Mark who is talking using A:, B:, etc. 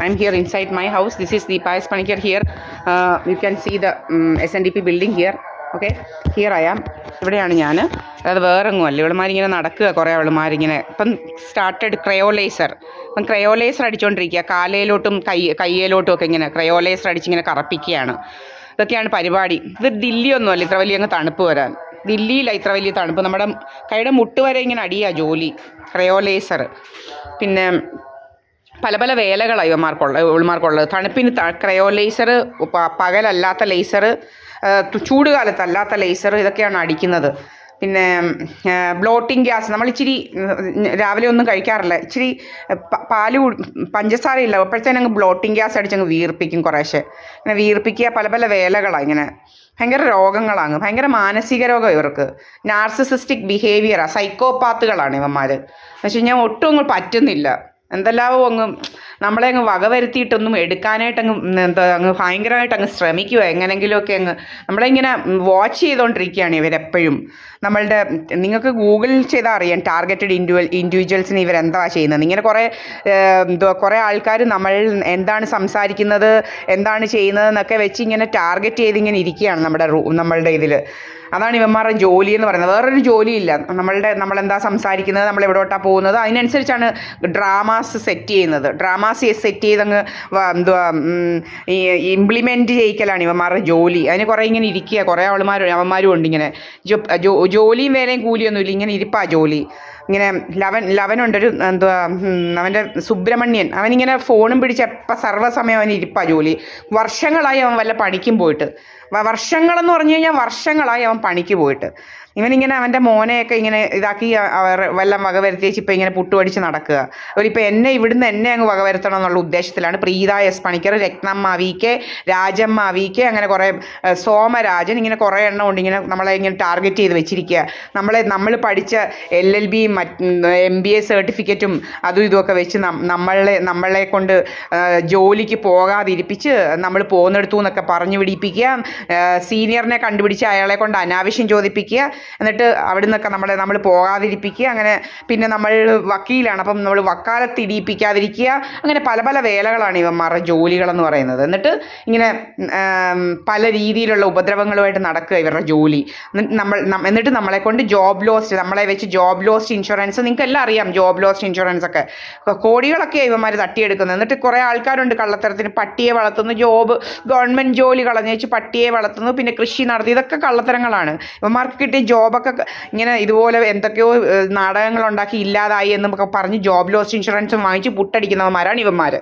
A: I'm here inside my house. This is Deepa S. Panikkar here. You can see the SNDP building here. Okay, here I am. ഇവിടെയാണ് ഞാൻ. അത് വേറെങ്ങുമല്ല, ഇവളുമാരിങ്ങനെ നടക്കുക. കുറേ അവളുമാരിങ്ങനെ ഇപ്പം started ക്രയോലേസർ. ഇപ്പം ക്രയോലേസർ അടിച്ചുകൊണ്ടിരിക്കുക. കാലയിലോട്ടും കയ്യിലോട്ടും ഒക്കെ ഇങ്ങനെ ക്രയോലേസർ അടിച്ചിങ്ങനെ കറപ്പിക്കുകയാണ്. ഇതൊക്കെയാണ് പരിപാടി. ഇത് ദില്ലിയൊന്നുമല്ല ഇത്ര വലിയ അങ്ങ് തണുപ്പ് വരാൻ. ദില്ലിയിലാണ് ഇത്ര വലിയ തണുപ്പ്. നമ്മുടെ കൈയുടെ മുട്ട് വരെ ഇങ്ങനെ അടിയാ ജോലി. ക്രയോലേസർ. പിന്നെ പല പല വേലകളാണ് ഇവന്മാർക്കുള്ളത്. തണുപ്പിന് ക്രയോ ലേസർ, പകലല്ലാത്ത ലേസർ, ചൂടുകാലത്തല്ലാത്ത ലേസർ, ഇതൊക്കെയാണ് അടിക്കുന്നത്. പിന്നെ ബ്ലോട്ടിങ് ഗ്യാസ്. നമ്മൾ ഇച്ചിരി രാവിലെ ഒന്നും കഴിക്കാറില്ല, ഇച്ചിരി പാല് പഞ്ചസാര ഇല്ല, അപ്പോഴത്തേനങ്ങ് ബ്ലോട്ടിങ് ഗ്യാസ് അടിച്ചങ്ങ് വീർപ്പിക്കും. കുറേശ്ശെ ഇങ്ങനെ വീർപ്പിക്കുക. പല പല വേലകളാണ് ഇങ്ങനെ. ഭയങ്കര രോഗങ്ങളാണ്, ഭയങ്കര മാനസിക രോഗം ഇവർക്ക്. നാർസിസിസ്റ്റിക് ബിഹേവിയറാണ്, സൈക്കോപാത്തുകളാണ് ഇവന്മാർ. എന്ന് വെച്ച് കഴിഞ്ഞാൽ ഒട്ടും അങ്ങ് പറ്റുന്നില്ല. എന്തെല്ലാമോ അങ്ങ് നമ്മളെ അങ്ങ് വകവരുത്തിയിട്ടൊന്നും എടുക്കാനായിട്ടങ്ങ് അങ്ങ് ഭയങ്കരമായിട്ട് അങ്ങ് ശ്രമിക്കുക. എങ്ങനെങ്കിലുമൊക്കെ അങ്ങ് നമ്മളെ ഇങ്ങനെ വാച്ച് ചെയ്തുകൊണ്ടിരിക്കുകയാണ് ഇവരെപ്പോഴും. നിങ്ങൾക്ക് ഗൂഗിൾ ചെയ്താൽ അറിയാം ടാർഗറ്റഡ് ഇൻഡിവിജ്വൽസിന് ഇവരെന്താ ചെയ്യുന്നത്. ഇങ്ങനെ കുറേ ആൾക്കാർ നമ്മൾ എന്താണ് സംസാരിക്കുന്നത്, എന്താണ് ചെയ്യുന്നത് എന്നൊക്കെ വെച്ച് ഇങ്ങനെ ടാർഗറ്റ് ചെയ്ത് ഇങ്ങനെ ഇരിക്കുകയാണ് നമ്മളുടെ ഇതിൽ. അതാണ് ഇവന്മാരുടെ ജോലി എന്ന് പറയുന്നത്. വേറൊരു ജോലിയില്ല. നമ്മളെന്താ സംസാരിക്കുന്നത്, നമ്മൾ എവിടോട്ടാണ് പോകുന്നത്, അതിനനുസരിച്ചാണ് ഡ്രാമാസ് സെറ്റ് ചെയ്യുന്നത്. ഡ്രാമാസ് സെറ്റ് ചെയ്തങ്ങ് ഇംപ്ലിമെൻറ്റ് ചെയ്യിക്കലാണ് ഇവന്മാരുടെ ജോലി. അതിന് കുറേ ഇങ്ങനെ ഇരിക്കുക. കുറേ അവന്മാരും ഉണ്ട് ഇങ്ങനെ. ജോലിയും വേലയും കൂലിയൊന്നുമില്ല, ഇങ്ങനെ ഇരിപ്പാ ജോലി. ഇങ്ങനെ ലവനുണ്ടൊരു അവൻ്റെ സുബ്രഹ്മണ്യൻ, അവനിങ്ങനെ ഫോണും പിടിച്ച് എപ്പോൾ സർവ്വസമയം അവൻ ഇരിപ്പാ ജോലി. വർഷങ്ങളായി അവൻ വല്ല പണിക്കും പോയിട്ട്. വർഷങ്ങളെന്ന് പറഞ്ഞു കഴിഞ്ഞാൽ വർഷങ്ങളായി അവൻ പണിക്ക് പോയിട്ട്. ഇവനിങ്ങനെ അവൻ്റെ മോനെയൊക്കെ ഇങ്ങനെ ഇതാക്കി വല്ല വകവരുത്തിയേച്ച് ഇപ്പം ഇങ്ങനെ പുട്ടുപടിച്ച് നടക്കുക. അവരിപ്പോൾ ഇവിടുന്ന് എന്നെ അങ്ങ് വകവരുത്തണം എന്നുള്ള ഉദ്ദേശത്തിലാണ് Preetha S Panicker, Rathnamma V K, Rajamma V K, അങ്ങനെ കുറേ സോമരാജൻ, ഇങ്ങനെ കുറേ എണ്ണം ഉണ്ട്. ഇങ്ങനെ നമ്മളെ ഇങ്ങനെ ടാർഗറ്റ് ചെയ്ത് വെച്ചിരിക്കുക. നമ്മൾ പഠിച്ച LLB MBA സർട്ടിഫിക്കറ്റും അതും ഇതുമൊക്കെ വെച്ച് നമ്മളെ കൊണ്ട് ജോലിക്ക് പോകാതിരിപ്പിച്ച് നമ്മൾ പോകുന്നിടത്തു എന്നൊക്കെ പറഞ്ഞു പിടിപ്പിക്കുക. സീനിയറിനെ കണ്ടുപിടിച്ച് അയാളെ കൊണ്ട് അനാവശ്യം ചോദിപ്പിക്കുക. എന്നിട്ട് അവിടെ നിന്നൊക്കെ നമ്മൾ പോകാതിരിപ്പിക്കുക. അങ്ങനെ പിന്നെ നമ്മൾ വക്കീലാണ്, അപ്പം നമ്മൾ വക്കാലത്ത് ഇടിയിപ്പിക്കാതിരിക്കുക. അങ്ങനെ പല പല വേലകളാണ് ഇവന്മാരുടെ ജോലികളെന്ന് പറയുന്നത്. എന്നിട്ട് ഇങ്ങനെ പല രീതിയിലുള്ള ഉപദ്രവങ്ങളുമായിട്ട് നടക്കുക ഇവരുടെ ജോലി. എന്നിട്ട് നമ്മളെ കൊണ്ട് നമ്മളെ വെച്ച് ജോബ് ലോസ്റ്റ് ഇൻഷുറൻസ്, നിങ്ങൾക്ക് എല്ലാം അറിയാം ജോബ് ലോസ്റ്റ് ഇൻഷുറൻസ് ഒക്കെ. കോടികളൊക്കെ ഇവന്മാർ തട്ടിയെടുക്കുന്നത്. എന്നിട്ട് കുറേ ആൾക്കാരുണ്ട് കള്ളത്തരത്തിന്. പട്ടിയെ വളർത്തുന്നു, ഗവൺമെൻറ് ജോലി കളഞ്ഞേച്ച് പട്ടിയെ വളർത്തുന്നു, പിന്നെ കൃഷി നടത്തി. ഇതൊക്കെ കള്ളത്തരങ്ങളാണ്. ഇവന്മാർക്ക് കിട്ടിയ ജോബൊക്കെ ഇങ്ങനെ ഇതുപോലെ എന്തൊക്കെയോ നാടകങ്ങളുണ്ടാക്കി ഇല്ലാതായി എന്നൊക്കെ പറഞ്ഞ് ജോബ് ലോസ് ഇൻഷുറൻസും വാങ്ങിച്ച് പുട്ടടിക്കുന്നവന്മാരാണ് ഇവന്മാർ.